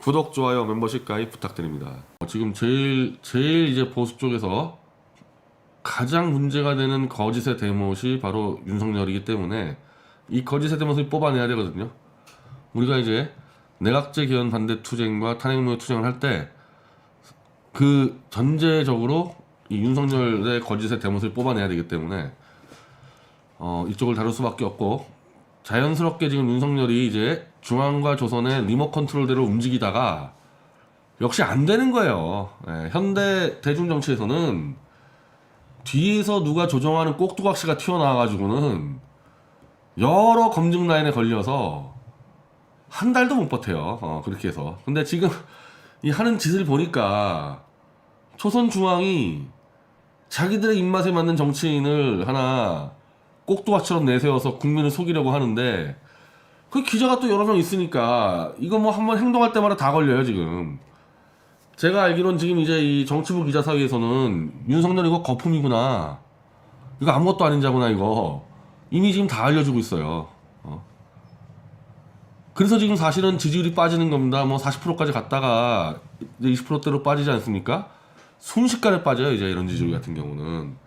구독, 좋아요, 멤버십 가입 부탁드립니다. 지금 제일 이제 보수 쪽에서 가장 문제가 되는 거짓의 대못이 바로 윤석열이기 때문에 이 거짓의 대못을 뽑아내야 되거든요. 우리가 이제 내각제 개헌 반대 투쟁과 탄핵무효 투쟁을 할 때 그 전제적으로 이 윤석열의 거짓의 대못을 뽑아내야 되기 때문에 이쪽을 다룰 수밖에 없고, 자연스럽게 지금 윤석열이 이제 중앙과 조선의 리모컨 컨트롤대로 움직이다가 역시 안 되는 거예요. 현대 대중 정치에서는 뒤에서 누가 조정하는 꼭두각시가 튀어나와가지고는 여러 검증 라인에 걸려서 한 달도 못 버텨요. 그렇게 해서. 근데 지금 이 하는 짓을 보니까 조선 중앙이 자기들의 입맛에 맞는 정치인을 하나 꼭두각처럼 내세워서 국민을 속이려고 하는데, 그 기자가 또 여러 명 있으니까 이거 뭐 한번 행동할 때마다 다 걸려요 지금. 제가 알기로는 지금 이제 이 정치부 기자 사이에서는 윤석열 이거 거품이구나, 이거 아무것도 아닌 자구나, 이거 이미 지금 다 알려주고 있어요. 그래서 지금 사실은 지지율이 빠지는 겁니다. 뭐 40%까지 갔다가 이제 20%대로 빠지지 않습니까? 순식간에 빠져요 이제 이런 지지율 같은 경우는.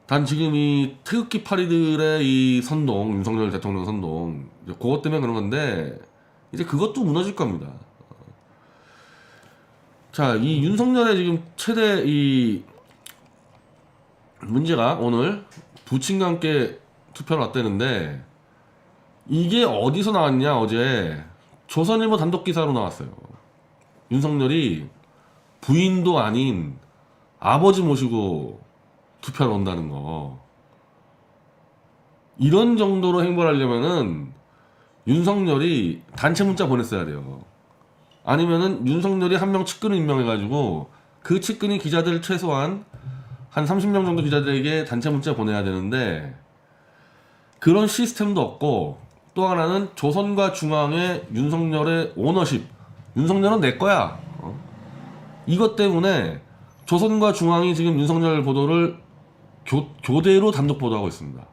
단 지금 이 태극기 파리들의 이 선동, 윤석열 대통령 선동, 이제 그것 때문에 그런 건데 이제 그것도 무너질 겁니다. 자, 이 윤석열의 지금 최대 이 문제가 오늘 부친과 함께 투표를 왔다는데, 이게 어디서 나왔냐? 어제 조선일보 단독 기사로 나왔어요. 윤석열이 부인도 아닌 아버지 모시고 투표를 온다는 거. 이런 정도로 행보를 하려면은 윤석열이 단체 문자 보냈어야 돼요. 아니면은 윤석열이 한 명 측근을 임명해가지고 그 측근이 기자들 최소한 한 30명 정도 기자들에게 단체 문자 보내야 되는데, 그런 시스템도 없고, 또 하나는 조선과 중앙의 윤석열의 오너십, 윤석열은 내 거야. 이것 때문에 조선과 중앙이 지금 윤석열 보도를 교대로 단독 보도하고 있습니다.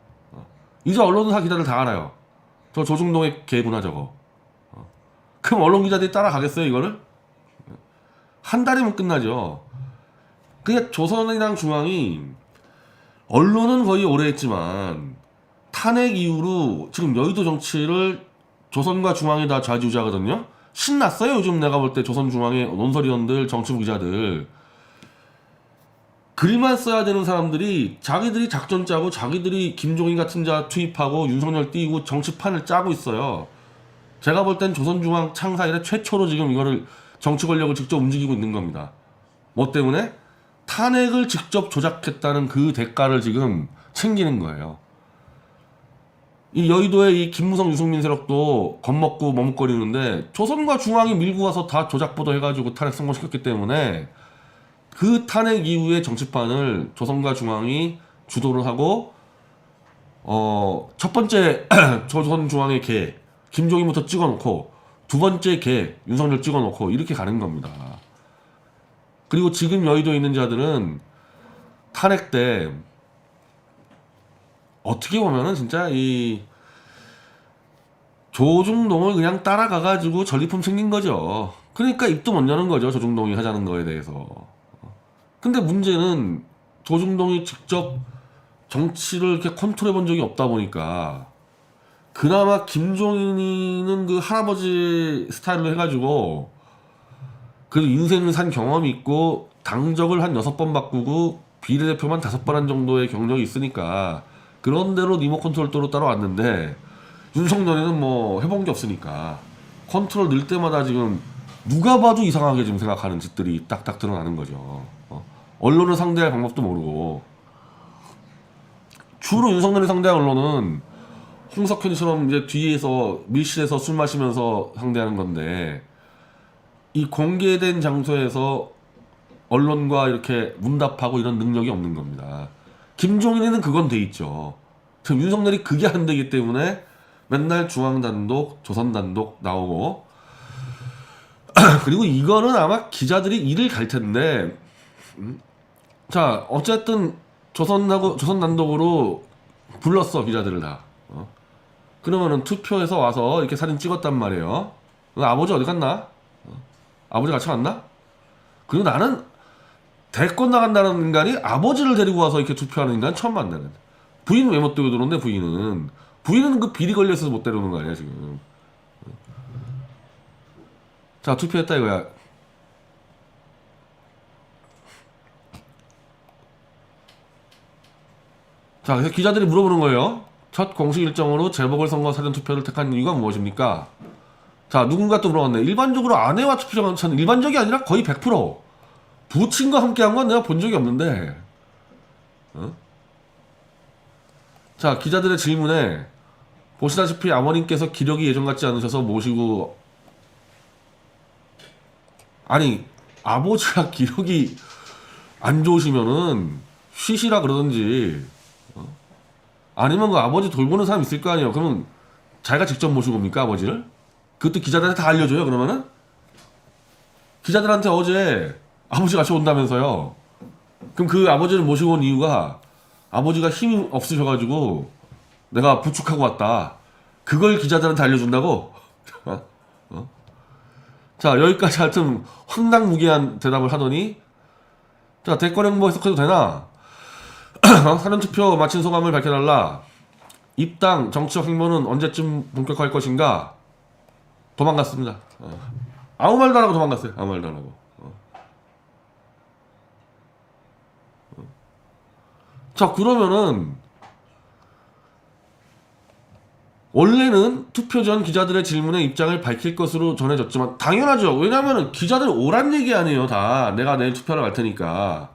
이제 언론은 다 기자들 다 알아요. 저 조중동의 개구나 저거. 그럼 언론 기자들이 따라가겠어요 이거를? 한 달이면 끝나죠. 그게 조선이랑 중앙이, 언론은 거의 오래 했지만 탄핵 이후로 지금 여의도 정치를 조선과 중앙이 다 좌지우지하거든요. 신났어요 요즘. 내가 볼 때 조선 중앙의 논설위원들, 정치부 기자들, 글만 써야 되는 사람들이 자기들이 작전 짜고 자기들이 김종인 같은 자 투입하고 윤석열 띄우고 정치판을 짜고 있어요. 제가 볼 땐 조선중앙 창사 이래 최초로 지금 이거를 정치 권력을 직접 움직이고 있는 겁니다. 뭐 때문에? 탄핵을 직접 조작했다는 그 대가를 지금 챙기는 거예요. 이 여의도의 이 김무성 유승민 세력도 겁먹고 머뭇거리는데, 조선과 중앙이 밀고 와서 다 조작 보도해가지고 탄핵 성공시켰기 때문에 그 탄핵 이후의 정치판을 조선과 중앙이 주도를 하고, 첫 번째 조선 중앙의 개 김종인부터 찍어놓고, 두 번째 개 윤석열 찍어놓고 이렇게 가는 겁니다. 그리고 지금 여의도에 있는 자들은 탄핵 때 어떻게 보면은 진짜 이 조중동을 그냥 따라가가지고 전리품 챙긴 거죠. 그러니까 입도 못 여는 거죠, 조중동이 하자는 거에 대해서. 근데 문제는 조중동이 직접 정치를 이렇게 컨트롤해 본 적이 없다 보니까, 그나마 김종인은 그 할아버지 스타일로 해가지고 그래도 인생을 산 경험이 있고, 당적을 한 6번 바꾸고 비례대표만 5번 한 정도의 경력이 있으니까 그런 대로 리모컨 컨트롤도로 따라왔는데, 윤석열이는 뭐 해본 게 없으니까 컨트롤 늘 때마다 지금 누가 봐도 이상하게 지금 생각하는 짓들이 딱딱 드러나는 거죠. 언론을 상대할 방법도 모르고, 주로 윤석열이 상대할 언론은 홍석현처럼 이제 뒤에서 밀실에서 술 마시면서 상대하는 건데, 이 공개된 장소에서 언론과 이렇게 문답하고 이런 능력이 없는 겁니다. 김종인에는 그건 돼 있죠. 지금 윤석열이 그게 안 되기 때문에 맨날 중앙단독, 조선단독 나오고, 그리고 이거는 아마 기자들이 일을 갈 텐데, 자, 어쨌든 조선단독으로 불렀어 기자들을 다. 그러면은 투표해서 와서 이렇게 사진 찍었단 말이에요. 너 아버지 어디 갔나? 아버지 같이 갔나? 그리고 나는 대권 나간다는 인간이 아버지를 데리고 와서 이렇게 투표하는 인간 처음 만나는. 부인은 왜 못 데리고 들어오는데 부인은 그 비리 걸려 있어서 못 데려오는 거 아니야 지금. 자 투표했다 이거야. 자 그래서 기자들이 물어보는 거예요. 첫 공식 일정으로 재보궐선거 사전투표를 택한 이유가 무엇입니까? 자 누군가 또 물어봤네. 일반적으로 아내와 투표장은 전 일반적이 아니라 거의 100% 부친과 함께한 건 내가 본 적이 없는데. 자 기자들의 질문에 보시다시피 아버님께서 기력이 예전 같지 않으셔서 모시고, 아니 아버지가 기력이 안 좋으시면은 쉬시라 그러든지, 아니면 그 아버지 돌보는 사람 있을 거 아니에요. 그러면 자기가 직접 모시고 옵니까 아버지를? 그것도 기자들한테 다 알려줘요 그러면은? 기자들한테 어제 아버지 같이 온다면서요. 그럼 그 아버지를 모시고 온 이유가 아버지가 힘이 없으셔가지고 내가 부축하고 왔다. 그걸 기자들한테 알려준다고? 자 여기까지 하여튼 황당무계한 대답을 하더니, 자 대권 행보 해석해도 되나? 사전투표 마친 소감을 밝혀달라. 입당 정치적 행보는 언제쯤 본격화할 것인가? 도망갔습니다. 아무 말도 안 하고 도망갔어요. 아무 말도 안 하고. 자 그러면은 원래는 투표 전 기자들의 질문에 입장을 밝힐 것으로 전해졌지만, 당연하죠. 왜냐면은 기자들이 오란 얘기 아니에요 다. 내가 내일 투표하러 갈 테니까.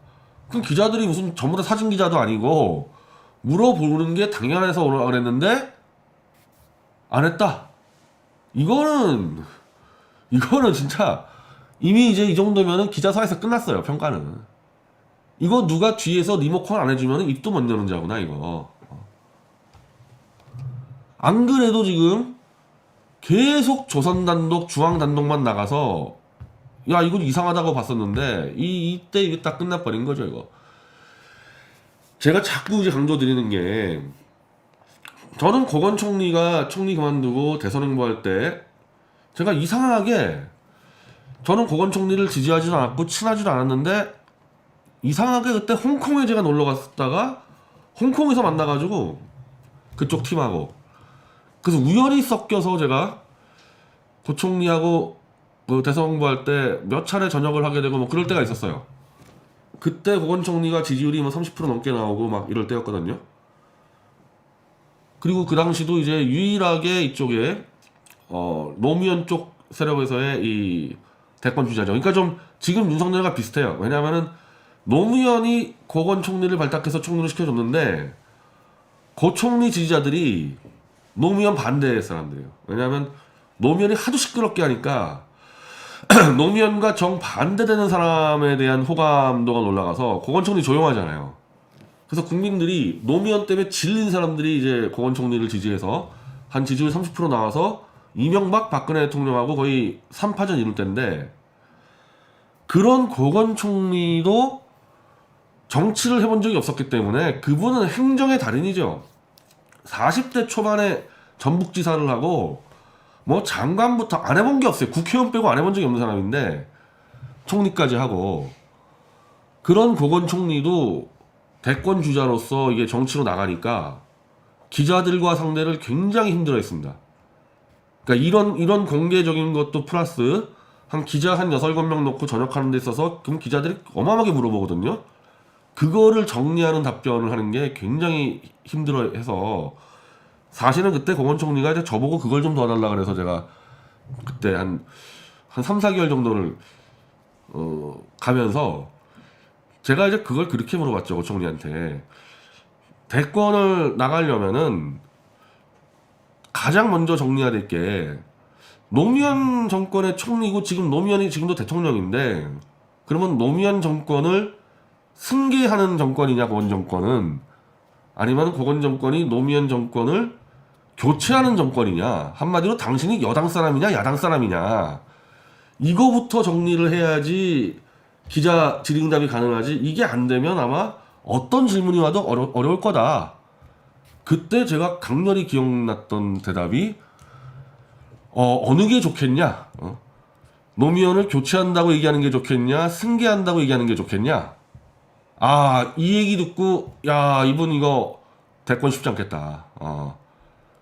그럼 기자들이 무슨 전부 다 사진 기자도 아니고 물어보는 게 당연해서 오라 그랬는데 안 했다. 이거는 진짜 이미 이제 이 정도면은 기자사에서 끝났어요 평가는. 이거 누가 뒤에서 리모컨 안 해주면 입도 못 여는 자구나 이거. 안 그래도 지금 계속 조선단독 중앙단독만 나가서 야 이거 이상하다고 봤었는데 이때 이게 딱 끝나버린 거죠 이거. 제가 자꾸 이제 강조드리는 게, 저는 고건 총리가 총리 그만두고 대선 행보할 때 제가 이상하게, 저는 고건 총리를 지지하지도 않았고 친하지도 않았는데 이상하게 그때 홍콩에 제가 놀러 갔다가 홍콩에서 만나가지고 그쪽 팀하고, 그래서 우연히 섞여서 제가 고 총리하고 그 대선 홍보할 때 몇 차례 전역을 하게 되고 뭐 그럴 때가 있었어요. 그때 고건 총리가 지지율이 뭐 30% 넘게 나오고 막 이럴 때였거든요. 그리고 그 당시도 이제 유일하게 이쪽에 노무현 쪽 세력에서의 이 대권 주자죠. 그러니까 좀 지금 윤석열과 비슷해요. 왜냐하면은 노무현이 고건 총리를 발탁해서 총리를 시켜줬는데 고 총리 지지자들이 노무현 반대 사람들이에요. 왜냐하면 노무현이 하도 시끄럽게 하니까 노무현과 정반대되는 사람에 대한 호감도가 올라가서 고건 총리 조용하잖아요. 그래서 국민들이 노무현 때문에 질린 사람들이 이제 고건 총리를 지지해서 한 지지율 30% 나와서 이명박 박근혜 대통령하고 거의 3파전 이룰 때인데, 그런 고건 총리도 정치를 해본 적이 없었기 때문에 그분은 행정의 달인이죠. 40대 초반에 전북지사를 하고 뭐 장관부터 안 해본 게 없어요. 국회의원 빼고 안 해본 적이 없는 사람인데 총리까지 하고, 그런 고건 총리도 대권 주자로서 이게 정치로 나가니까 기자들과 상대를 굉장히 힘들어했습니다. 그러니까 이런 공개적인 것도 플러스 한 기자 한 6-7명 놓고 전역하는 데 있어서 그럼 기자들이 어마어마하게 물어보거든요. 그거를 정리하는 답변을 하는 게 굉장히 힘들어해서, 사실은 그때 고건 총리가 이제 저보고 그걸 좀 도와달라 그래서 제가 그때 한 3-4개월 정도를 가면서 제가 이제 그걸 그렇게 물어봤죠. 고 총리한테. 대권을 나가려면은 가장 먼저 정리해야 될 게, 노무현 정권의 총리고 지금 노무현이 지금도 대통령인데, 그러면 노무현 정권을 승계하는 정권이냐 고건 정권은, 아니면 고건 정권이 노무현 정권을 교체하는 정권이냐, 한마디로 당신이 여당 사람이냐 야당 사람이냐, 이거부터 정리를 해야지 기자 질의응답이 가능하지. 이게 안 되면 아마 어떤 질문이 와도 어려울 거다. 그때 제가 강렬히 기억났던 대답이, 어느 게 좋겠냐? 노무현을 교체한다고 얘기하는 게 좋겠냐? 승계한다고 얘기하는 게 좋겠냐? 이 얘기 듣고 야 이분 이거 대권 쉽지 않겠다.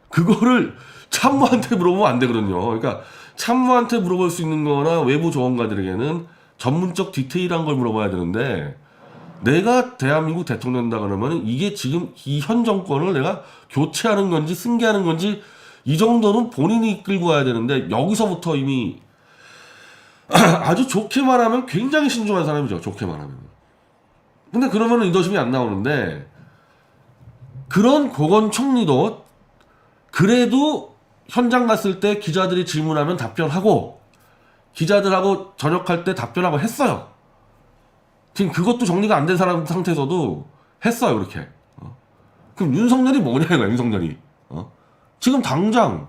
그거를 참모한테 물어보면 안 되거든요. 그러니까 참모한테 물어볼 수 있는 거나 외부 조언가들에게는 전문적 디테일한 걸 물어봐야 되는데 내가 대한민국 대통령이다 그러면 이게 지금 이 현 정권을 내가 교체하는 건지 승계하는 건지 이 정도는 본인이 이끌고 와야 되는데 여기서부터 이미 아주 좋게 말하면 굉장히 신중한 사람이죠. 좋게 말하면. 근데 그러면 리더십이 안 나오는데 그런 고건 총리도 그래도 현장 갔을 때 기자들이 질문하면 답변하고 기자들하고 저녁할 때 답변하고 했어요. 지금 그것도 정리가 안 된 사람 상태에서도 했어요. 그렇게. 그럼 윤석열이 뭐냐 이거야. 윤석열이. 지금 당장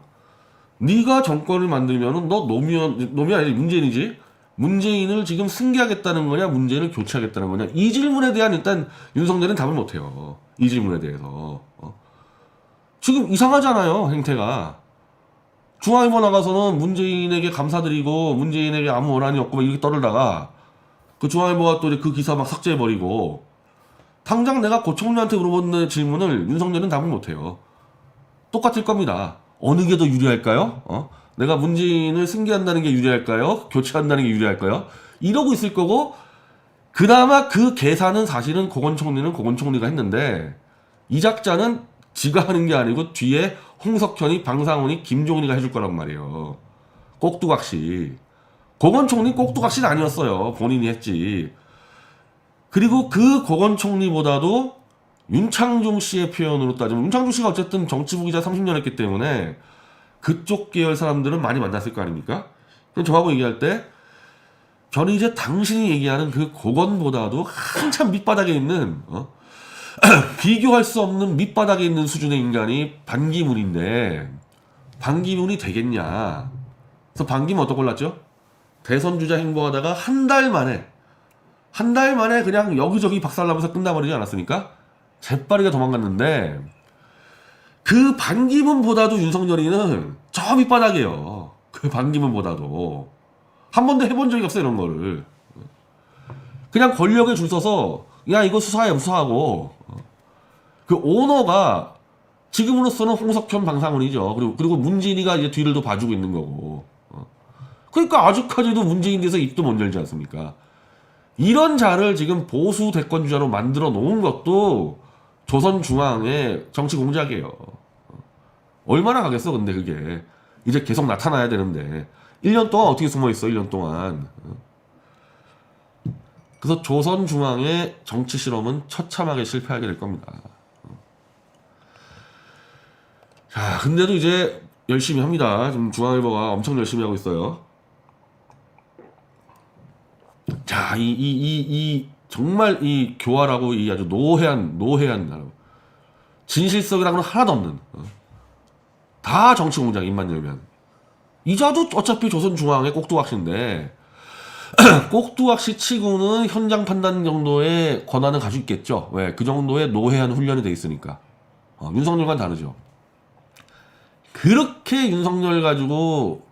네가 정권을 만들면은 너 노무현이 아니라 문재인이지. 문재인을 지금 승계하겠다는 거냐 문재인을 교체하겠다는 거냐 이 질문에 대한 일단 윤석열은 답을 못해요. 이 질문에 대해서. 지금 이상하잖아요. 행태가. 중앙일보 나가서는 문재인에게 감사드리고 문재인에게 아무 원한이 없고 막 이렇게 떠들다가 그 중앙일보가 또 그 기사 막 삭제해버리고 당장 내가 고총리한테 물어본 질문을 윤석열은 답을 못해요. 똑같을 겁니다. 어느 게 더 유리할까요? 내가 문재인을 승계한다는 게 유리할까요? 교체한다는 게 유리할까요? 이러고 있을 거고 그나마 그 계산은 사실은 고건 총리가 했는데 이 작자는 지가 하는 게 아니고 뒤에 홍석현이 방상훈이 김종인이가 해줄 거란 말이에요. 꼭두각시. 고건 총리 꼭두각시는 아니었어요. 본인이 했지. 그리고 그 고건 총리보다도 윤창중 씨의 표현으로 따지면 윤창중 씨가 어쨌든 정치부 기자 30년 했기 때문에 그쪽 계열 사람들은 많이 만났을 거 아닙니까? 그럼 저하고 얘기할 때 저는 이제 당신이 얘기하는 그 고건보다도 한참 밑바닥에 있는 비교할 수 없는 밑바닥에 있는 수준의 인간이 반기문인데 반기문이 되겠냐? 그래서 반기문 어떤 골랐죠? 대선 주자 행보하다가 한 달 만에 그냥 여기저기 박살나면서 끝나버리지 않았습니까? 재빠르게 도망갔는데 그 반기문보다도 윤석열이는 저 밑바닥이에요. 그 반기문보다도 한 번도 해본 적이 없어요. 이런 거를 그냥 권력에 줄 서서 야 이거 수사하고 그 오너가 지금으로서는 홍석현 방상훈이죠. 그리고 문재인이가 이제 뒤를 더 봐주고 있는 거고. 그러니까 아직까지도 문재인 대해서 입도 못 열지 않습니까? 이런 자를 지금 보수 대권 주자로 만들어 놓은 것도 조선중앙의 정치 공작이에요. 얼마나 가겠어 근데 그게. 이제 계속 나타나야 되는데 1년 동안 어떻게 숨어있어 1년 동안. 그래서 조선중앙의 정치 실험은 처참하게 실패하게 될 겁니다. 자, 근데도 이제 열심히 합니다. 지금 중앙일보가 엄청 열심히 하고 있어요. 자, 정말 이 교활하고 이 아주 노회한 진실성이라고는 하나도 없는 다 정치 공작 입만 열면 이자도 어차피 조선중앙의 꼭두각시인데 꼭두각시 치고는 현장 판단 정도의 권한은 가지고 있겠죠. 왜? 그 정도의 노회한 훈련이 돼 있으니까. 윤석열과는 다르죠. 그렇게 윤석열 가지고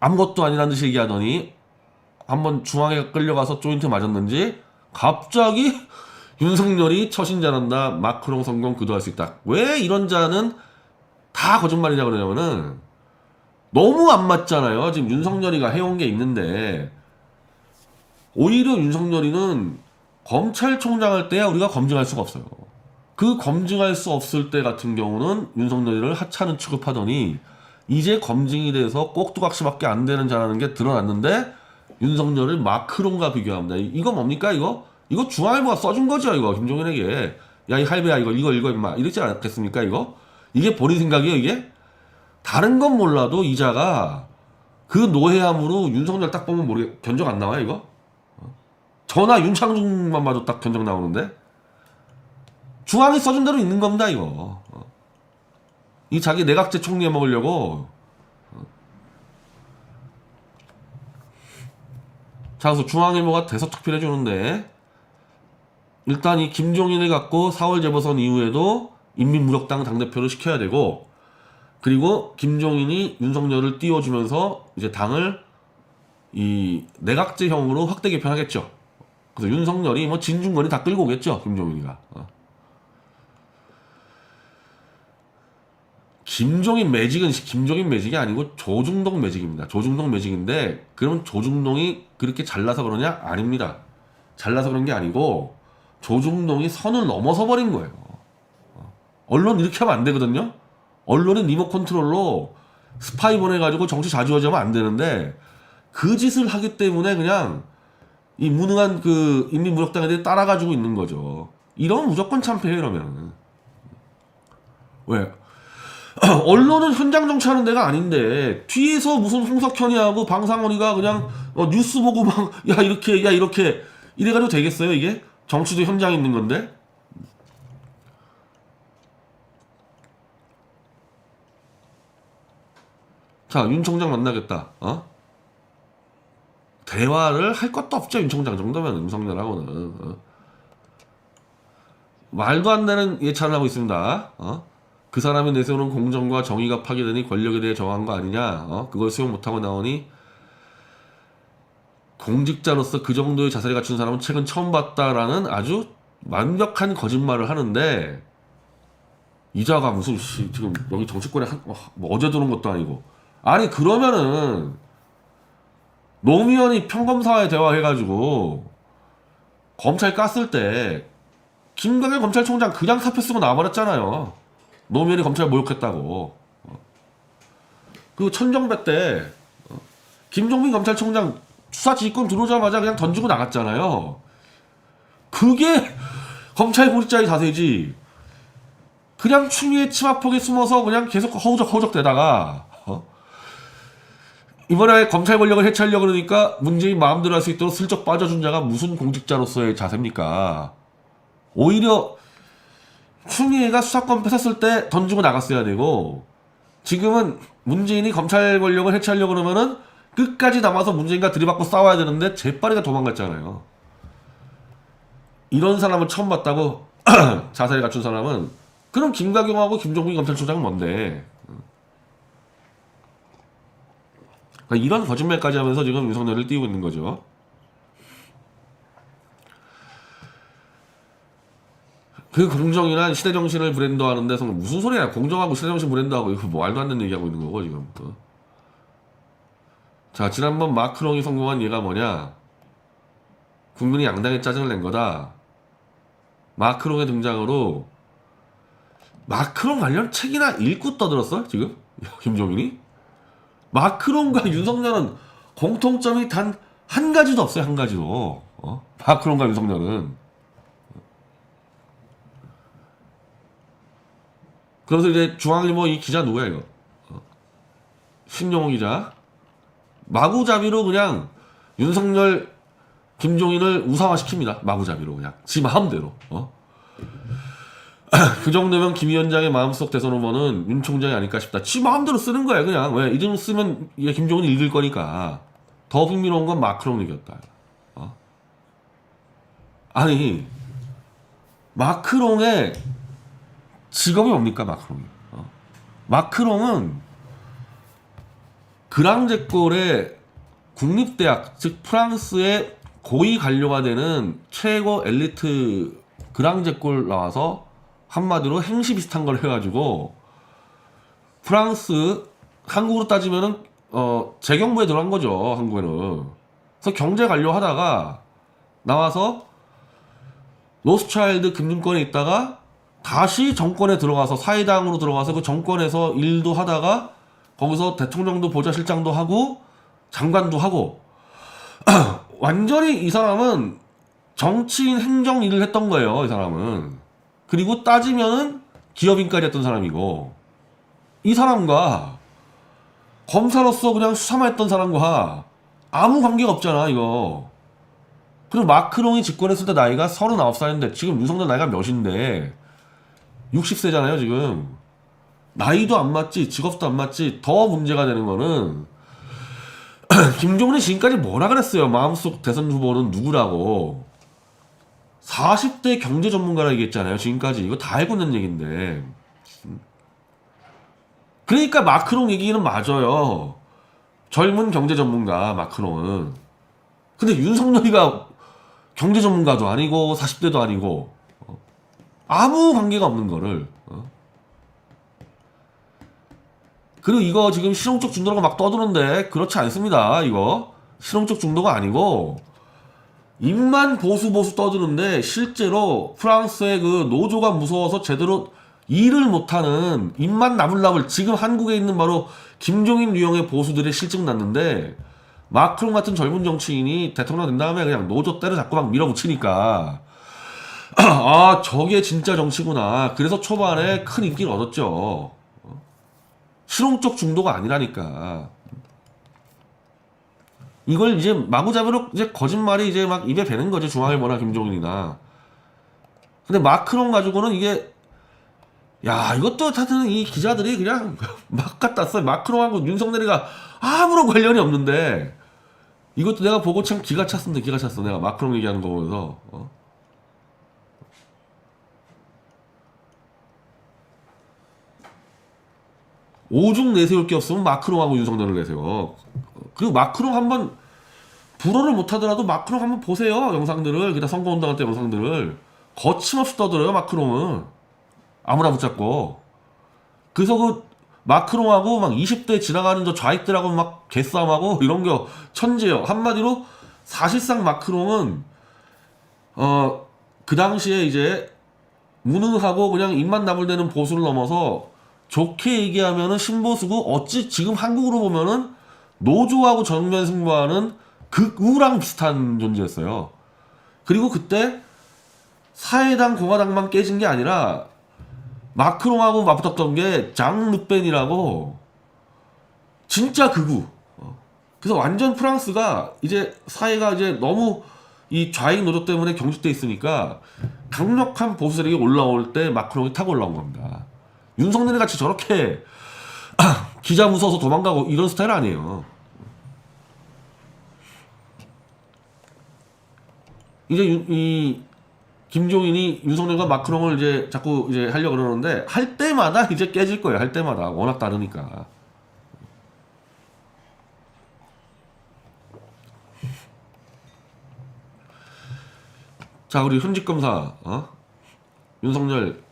아무것도 아니라는 듯이 얘기하더니 한번 중앙에 끌려가서 조인트 맞았는지 갑자기 윤석열이 처신자란다. 마크롱 성공 그도할 수 있다. 왜 이런 자는 다 거짓말이냐고 그러냐면은 너무 안 맞잖아요. 지금 윤석열이가 해온 게 있는데 오히려 윤석열이는 검찰총장 할 때 우리가 검증할 수가 없어요. 그 검증할 수 없을 때 같은 경우는 윤석열이를 하찮은 취급하더니 이제 검증이 돼서 꼭두각시밖에 안 되는 자라는 게 드러났는데 윤석열을 마크롱과 비교합니다. 이거 뭡니까 이거? 이거 중앙일보가 써준 거죠 이거 김종인에게. 야 이 할배야 이거 읽어 임마 이랬지 않겠습니까 이거? 이게 본인 생각이에요 이게? 다른 건 몰라도 이자가 그 노회함으로 윤석열 딱 보면 견적 안 나와요 이거? 저나 윤창중만 봐도 딱 견적 나오는데 중앙이 써준 대로 있는 겁니다 이거. 이 자기 내각제 총리에 먹으려고. 자, 그래서 중앙일보가 대서특필 해주는데 일단 이 김종인을 갖고 4월 재보선 이후에도 인민무력당 당대표를 시켜야 되고 그리고 김종인이 윤석열을 띄워주면서 이제 당을 이 내각제형으로 확대 개편하겠죠. 그래서 윤석열이 뭐 진중권이 다 끌고 오겠죠. 김종인이가. 김종인 매직은 김종인 매직이 아니고 조중동 매직입니다. 조중동 매직인데 그러면 조중동이 그렇게 잘나서 그러냐? 아닙니다. 잘나서 그런 게 아니고 조중동이 선을 넘어서 버린 거예요. 언론 이렇게 하면 안 되거든요. 언론은 리모트 컨트롤로 스파이 보내가지고 정치 좌지우지하면 안 되는데 그 짓을 하기 때문에 그냥 이 무능한 그 인민무력당 애들이 따라가지고 있는 거죠. 이러면 무조건 참패해요. 이러면 왜? 언론은 현장 정치하는 데가 아닌데 뒤에서 무슨 홍석현이하고 방상원이가 그냥 뉴스 보고 막 야 이렇게 야 이렇게 이래가지고 되겠어요 이게? 정치도 현장에 있는 건데. 자, 윤 총장 만나겠다. 대화를 할 것도 없죠. 윤 총장 정도면 윤석열하고는. 말도 안 되는 예찬을 하고 있습니다. 그 사람이 내세우는 공정과 정의가 파괴되니 권력에 대해 정한 거 아니냐. 그걸 수용 못하고 나오니 공직자로서 그 정도의 자세를 갖춘 사람은 최근 처음 봤다라는 아주 완벽한 거짓말을 하는데 이자가 무슨 지금 여기 정치권에 뭐 어제 들어온 것도 아니고 아니 그러면은 노무현이 평검사와의 대화해가지고 검찰 깠을 때 김광일 검찰총장 그냥 사표 쓰고 나와버렸잖아요. 노무현이 검찰 모욕했다고. 그 천정배 때 김종민 검찰총장 수사 지휘권 들어오자마자 그냥 던지고 나갔잖아요. 그게 검찰 고립자의 자세지. 그냥 추미애 치마폭에 숨어서 그냥 계속 허우적 대다가 이번에 검찰 권력을 해체하려고 그러니까 문재인 마음대로 할 수 있도록 슬쩍 빠져준 자가 무슨 공직자로서의 자세입니까? 오히려 추미애가 수사권 뺏었을 때 던지고 나갔어야 되고 지금은 문재인이 검찰 권력을 해체하려고 그러면은 끝까지 남아서 문재인과 들이받고 싸워야 되는데 재빠르게 도망갔잖아요. 이런 사람을 처음 봤다고 자세를 갖춘 사람은 그럼 김가경하고 김종민 검찰총장은 뭔데? 그러니까 이런 거짓말까지 하면서 지금 윤석열을 띄우고 있는 거죠. 그 공정이란 시대정신을 브랜드화하는 데서 무슨 소리야? 공정하고 시대정신 브랜드하고 이거 뭐 말도 안 되는 얘기하고 있는 거고 지금. 자, 지난번 마크롱이 성공한 예가 뭐냐? 국민이 양당에 짜증을 낸 거다. 마크롱의 등장으로 마크롱 관련 책이나 읽고 떠들었어? 지금? 김종인이? 마크롱과 윤석열은 공통점이 단 한 가지도 없어요. 한 가지도. 마크롱과 윤석열은. 그래서 이제 중앙일보 이 기자 누구야 이거? 신용호 기자. 마구잡이로 그냥 윤석열, 김종인을 우상화시킵니다. 마구잡이로 그냥 지 마음대로. 그 정도면 김 위원장의 마음속 대선 후보는 윤 총장이 아닐까 싶다. 지 마음대로 쓰는 거야 그냥. 왜 이름 쓰면 김종인 읽을 거니까. 더 흥미로운 건 마크롱 얘기였다. 아니 마크롱의 직업이 뭡니까 마크롱이? 마크롱은 그랑제골의 국립대학, 즉 프랑스의 고위 관료가 되는 최고 엘리트 그랑제골 나와서 한마디로 행시 비슷한 걸 해가지고 프랑스 한국으로 따지면은 재경부에 들어간 거죠. 한국에는. 그래서 경제 관료 하다가 나와서 로스차일드 금융권에 있다가 다시 정권에 들어가서 사회당으로 들어가서 그 정권에서 일도 하다가 거기서 대통령도 보좌실장도 하고 장관도 하고 완전히 이 사람은 정치인 행정 일을 했던 거예요. 이 사람은. 그리고 따지면은 기업인까지 했던 사람이고 이 사람과 검사로서 그냥 수사만 했던 사람과 아무 관계가 없잖아 이거. 그리고 마크롱이 집권했을 때 나이가 39살인데 지금 윤석열 나이가 몇인데 60세잖아요 지금. 나이도 안 맞지 직업도 안 맞지. 더 문제가 되는 거는 김종인이 지금까지 뭐라 그랬어요. 마음속 대선 후보는 누구라고. 40대 경제 전문가라 얘기했잖아요 지금까지. 이거 다 알고 있는 얘기인데 그러니까 마크롱 얘기는 맞아요. 젊은 경제 전문가 마크롱은. 근데 윤석열이가 경제 전문가도 아니고 40대도 아니고 아무 관계가 없는 거를. 그리고 이거 지금 실용적 중도라고 막 떠드는데 그렇지 않습니다. 이거 실용적 중도가 아니고 입만 보수 떠드는데 실제로 프랑스의 그 노조가 무서워서 제대로 일을 못하는 입만 나불나불 지금 한국에 있는 바로 김종인 유형의 보수들의 실증 났는데 마크롱 같은 젊은 정치인이 대통령 된 다음에 그냥 노조 때려잡고 막 밀어붙이니까 아 저게 진짜 정치구나. 그래서 초반에 큰 인기를 얻었죠. 실용적 중도가 아니라니까. 이걸 이제 마구잡이로 이제 거짓말이 이제 막 입에 배는 거지. 중앙일보나 김종인이나. 근데 마크롱 가지고는 이게 야 이것도 다들 이 기자들이 그냥 막 갖다 써요. 마크롱하고 윤석열이가 아무런 관련이 없는데 이것도 내가 보고 참 기가 찼습니다. 기가 찼어. 내가 마크롱 얘기하는 거 보면서 오죽 내세울 게 없으면 마크롱하고 윤석열을 내세요. 그리고 마크롱 한번 불어를 못하더라도 마크롱 한번 보세요. 영상들을. 그냥 선거운동할 때 영상들을 거침없이 떠들어요. 마크롱은 아무나 붙잡고. 그래서 그 마크롱하고 막 20대 지나가는 저 좌익들하고 막 개싸움하고 이런 게 천재예요. 한마디로 사실상 마크롱은 그 당시에 이제 무능하고 그냥 입만 나불대는 보수를 넘어서 좋게 얘기하면은 신보수고 어찌 지금 한국으로 보면은 노조하고 정면 승부하는 극우랑 비슷한 존재였어요. 그리고 그때 사회당 공화당만 깨진 게 아니라 마크롱하고 맞붙었던 게 장 르펜이라고 진짜 극우. 그래서 완전 프랑스가 이제 사회가 이제 너무 이 좌익 노조 때문에 경직돼 있으니까 강력한 보수 세력이 올라올 때 마크롱이 타고 올라온 겁니다. 윤석열이 같이 저렇게 기자 무서워서 도망가고 이런 스타일 아니에요. 이제 이 김종인이 윤석열과 마크롱을 이제 자꾸 이제 하려고 그러는데 할 때마다 이제 깨질 거예요. 할 때마다 워낙 다르니까. 자 우리 현직 검사 윤석열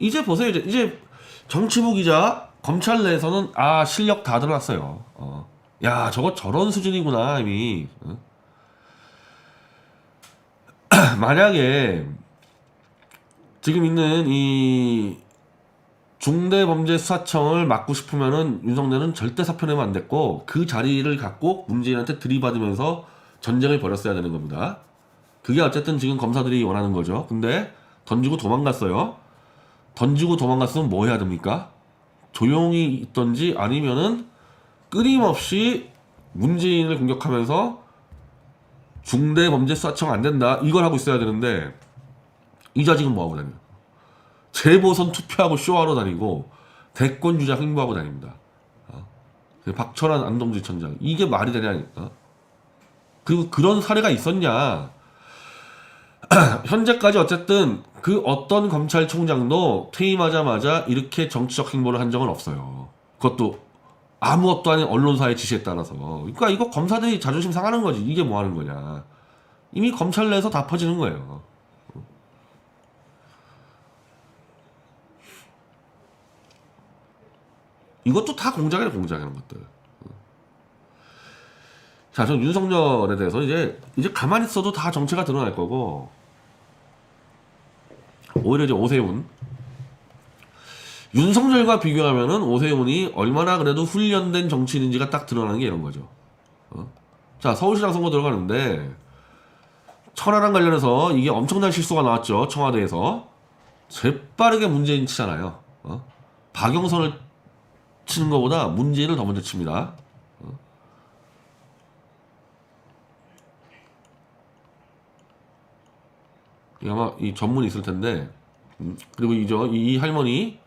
이제 보세요. 이제 정치부 기자 검찰 내에서는 아 실력 다 드러났어요. 야 저거 저런 수준이구나 이미. 만약에 지금 있는 이 중대범죄수사청을 맡고 싶으면은 윤석열은 절대 사표내면 안 됐고 그 자리를 갖고 문재인한테 들이받으면서 전쟁을 벌였어야 되는 겁니다. 그게 어쨌든 지금 검사들이 원하는 거죠. 근데 던지고 도망갔어요. 던지고 도망갔으면 뭐 해야 됩니까? 조용히 있던지 아니면은 끊임없이 문재인을 공격하면서 중대범죄수사청 안 된다 이걸 하고 있어야 되는데 이 자식은 뭐 하고 다녀요? 재보선 투표하고 쇼하러 다니고 대권 주자 행보하고 다닙니다. 박철환 안동지 천장 이게 말이 되냐? 그리고 그런 사례가 있었냐? 현재까지 어쨌든 그 어떤 검찰총장도 퇴임하자마자 이렇게 정치적 행보를 한 적은 없어요. 그것도 아무것도 아닌 언론사의 지시에 따라서. 그러니까 이거 검사들이 자존심 상하는 거지. 이게 뭐 하는 거냐. 이미 검찰 내에서 다 퍼지는 거예요. 이것도 다 공작이야, 공작 이런 것들. 자, 전 윤석열에 대해서 이제 가만히 있어도 다 정체가 드러날 거고, 오히려 이제 오세훈. 윤석열과 비교하면은 오세훈이 얼마나 그래도 훈련된 정치인인지가 딱 드러나는 게 이런 거죠. 자, 서울시장 선거 들어가는데, 천하랑 관련해서 이게 엄청난 실수가 나왔죠. 청와대에서. 재빠르게 문재인 치잖아요. 박영선을 치는 것보다 문재인을 더 먼저 칩니다. 아마 이 전문이 있을 텐데, 그리고 이 할머니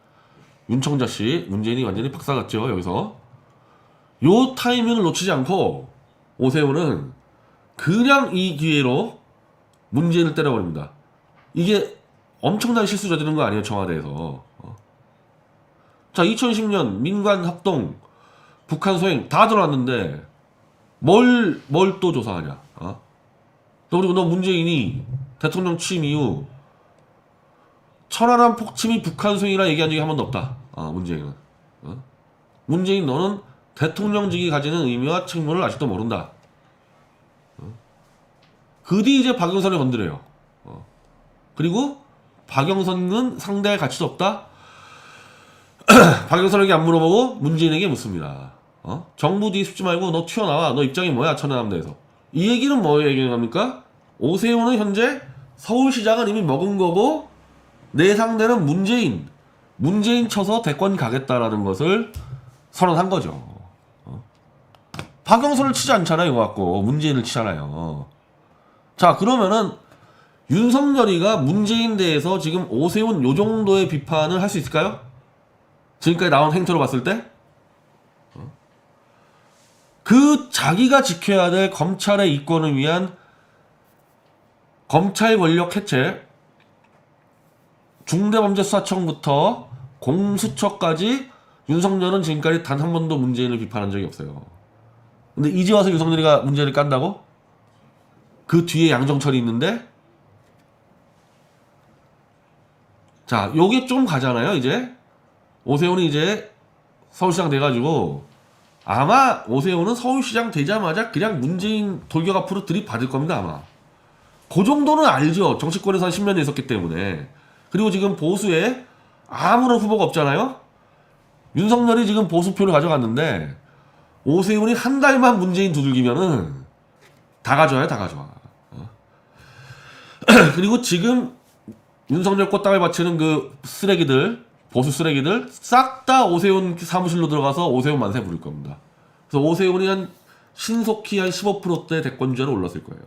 윤청자 씨 문재인이 완전히 박사갔죠. 여기서 요 타이밍을 놓치지 않고 오세훈은 그냥 이 기회로 문재인을 때려버립니다. 이게 엄청난 실수 저지른 거 아니에요. 청와대에서 자, 2010년 민관 합동, 북한 소행 다 들어왔는데 뭘 또 조사하냐? 어? 또 그리고 너 문재인이 대통령 취임 이후 천안함 폭침이 북한 소행이라 얘기한 적이 한 번도 없다. 문재인은. 문재인 너는 대통령직이 가지는 의미와 책무를 아직도 모른다. 그 뒤 이제 박영선을 건드려요. 그리고 박영선은 상대할 가치도 없다. 박영선에게 안 물어보고 문재인에게 묻습니다. 정부 뒤에 숨지 말고 너 튀어나와. 너 입장이 뭐야? 천안함대에서. 이 얘기는 뭐 얘기합니까? 오세훈은 현재 서울시장은 이미 먹은 거고 내 상대는 문재인 쳐서 대권 가겠다라는 것을 선언한 거죠. 박영선을 치지 않잖아요. 이거 갖고 문재인을 치잖아요. 자, 그러면은 윤석열이가 문재인 대해서 지금 오세훈 요 정도의 비판을 할 수 있을까요? 지금까지 나온 행태로 봤을 때? 그 자기가 지켜야 될 검찰의 이권을 위한 검찰 권력 해체, 중대범죄수사청부터 공수처까지 윤석열은 지금까지 단 한 번도 문재인을 비판한 적이 없어요. 근데 이제 와서 윤석열이가 문재인을 깐다고? 그 뒤에 양정철이 있는데? 자, 요게 좀 가잖아요, 이제. 오세훈이 이제 서울시장 돼가지고 아마 오세훈은 서울시장 되자마자 그냥 문재인 돌격 앞으로 들이받을 겁니다, 아마. 그 정도는 알죠. 정치권에서 한 10년 있었기 때문에. 그리고 지금 보수에 아무런 후보가 없잖아요. 윤석열이 지금 보수표를 가져갔는데 오세훈이 한 달만 문재인 두들기면은 다 가져와요, 다 가져와. 그리고 지금 윤석열 꽃다발 바치는 그 쓰레기들, 보수 쓰레기들 싹 다 오세훈 사무실로 들어가서 오세훈 만세 부를 겁니다. 그래서 오세훈이 한 신속히 한 15%대 대권주자로 올랐을 거예요.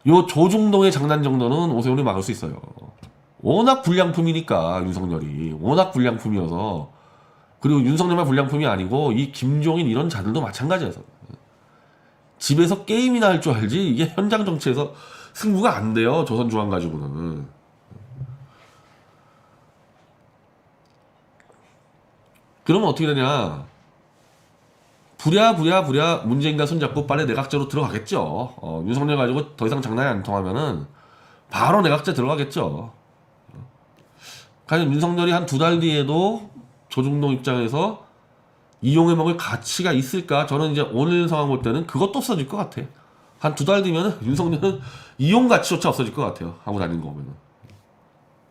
요 조중동의 장난 정도는 오세훈이 막을 수 있어요. 워낙 불량품이니까 윤석열이 워낙 불량품이어서. 그리고 윤석열만 불량품이 아니고 이 김종인 이런 자들도 마찬가지여서 집에서 게임이나 할 줄 알지 이게 현장 정치에서 승부가 안 돼요. 조선중앙 가지고는. 그러면 어떻게 되냐? 부랴 문재인과 손잡고 빨리 내각제로 들어가겠죠. 윤석열 가지고 더 이상 장난이 안 통하면은 바로 내각제 들어가겠죠. 과연 윤석열이 한 2달 뒤에도 조중동 입장에서 이용해 먹을 가치가 있을까? 저는 이제 오늘 상황 볼 때는 그것도 없어질 것 같아. 한 2달 뒤면은 윤석열은 이용 가치조차 없어질 것 같아요. 하고 다니는 거 보면은.